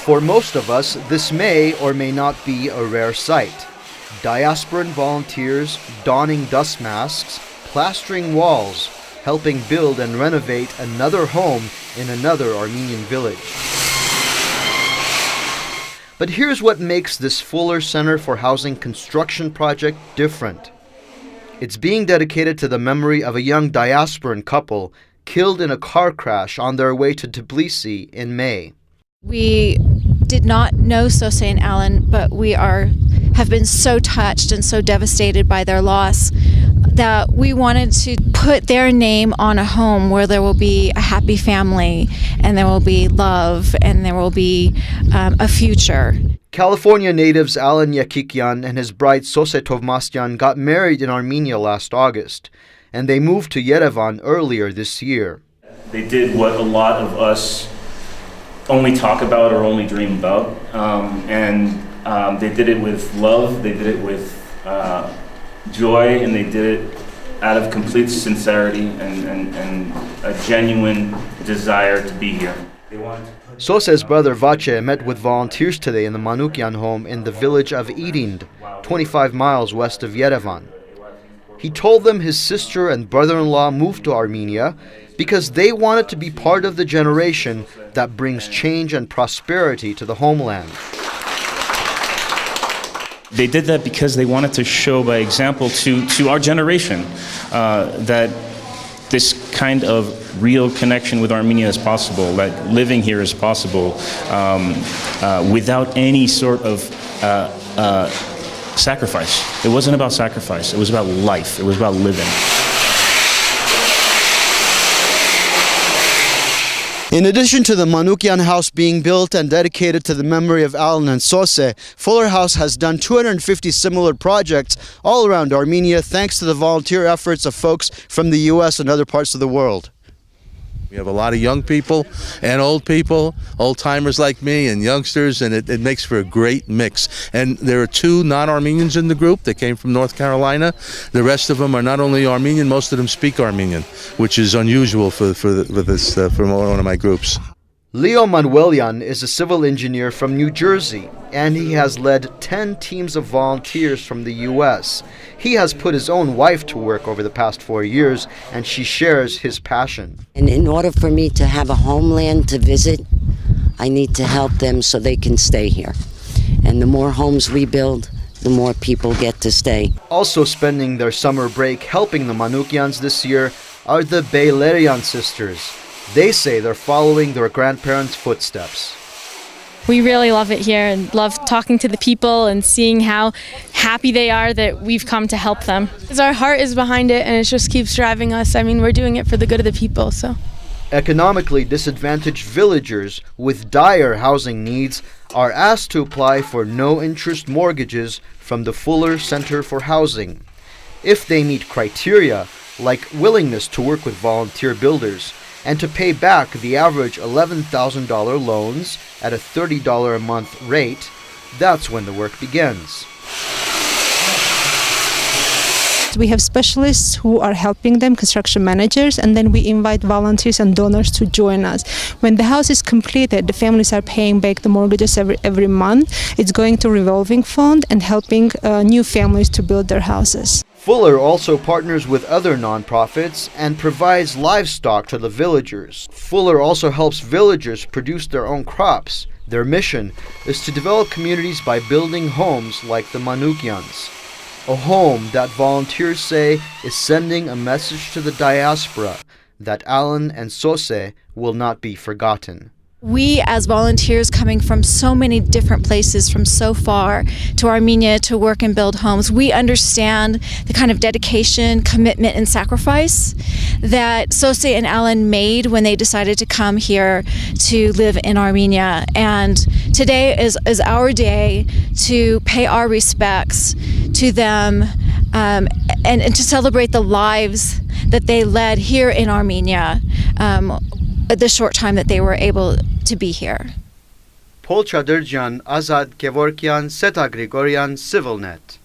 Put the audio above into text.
For most of us, this may or may not be a rare sight. Diasporan volunteers donning dust masks, plastering walls, helping build and renovate another home in another Armenian village. But here's what makes this Fuller Center for Housing construction project different. It's being dedicated to the memory of a young diasporan couple killed in a car crash on their way to Tbilisi in May. We did not know Sose and Alan, but we have been so touched and so devastated by their loss that we wanted to put their name on a home where there will be a happy family and there will be love and there will be a future. California natives Alan Yakikyan and his bride Sose Tovmasyan got married in Armenia last August, and they moved to Yerevan earlier this year. They did what a lot of us only talk about or only dream about, and they did it with love, they did it with joy, and they did it out of complete sincerity and a genuine desire to be here. Sose's brother Vace met with volunteers today in the Manukyan home in the village of Idind, 25 miles west of Yerevan. He told them his sister and brother-in-law moved to Armenia because they wanted to be part of the generation that brings change and prosperity to the homeland. They did that because they wanted to show by example to our generation that this kind of real connection with Armenia is possible, that living here is possible without any sort of sacrifice. It wasn't about sacrifice, it was about life, it was about living. In addition to the Manukyan house being built and dedicated to the memory of Alan and Sose, Fuller House has done 250 similar projects all around Armenia thanks to the volunteer efforts of folks from the U.S. and other parts of the world. We have a lot of young people and old people, old-timers like me and youngsters, and it makes for a great mix. And there are 2 non-Armenians in the group that came from North Carolina. The rest of them are not only Armenian, most of them speak Armenian, which is unusual for one of my groups. Leo Manuelian is a civil engineer from New Jersey, and he has led 10 teams of volunteers from the U.S. He has put his own wife to work over the past 4 years, and she shares his passion. And in order for me to have a homeland to visit, I need to help them so they can stay here. And the more homes we build, the more people get to stay. Also spending their summer break helping the Manukyans this year are the Beylerian sisters. They say they're following their grandparents' footsteps. We really love it here and love talking to the people and seeing how happy they are that we've come to help them. Because our heart is behind it and it just keeps driving us. I mean, we're doing it for the good of the people, so. Economically disadvantaged villagers with dire housing needs are asked to apply for no-interest mortgages from the Fuller Center for Housing. If they meet criteria like willingness to work with volunteer builders, and to pay back the average $11,000 loans at a $30 a month rate, that's when the work begins. We have specialists who are helping them, construction managers, and then we invite volunteers and donors to join us. When the house is completed, the families are paying back the mortgages every month. It's going to revolving fund and helping new families to build their houses. Fuller also partners with other nonprofits and provides livestock to the villagers. Fuller also helps villagers produce their own crops. Their mission is to develop communities by building homes like the Manukyans. A home that volunteers say is sending a message to the diaspora that Alan and Sose will not be forgotten. We as volunteers coming from so many different places from so far to Armenia to work and build homes, we understand the kind of dedication, commitment, and sacrifice that Sose and Alan made when they decided to come here to live in Armenia. And today is our day to pay our respects to them and to celebrate the lives that they led here in Armenia the short time that they were able to be here. Paul Chadurjan, Azad Kevorkian, Seta Grigorian, CivilNet.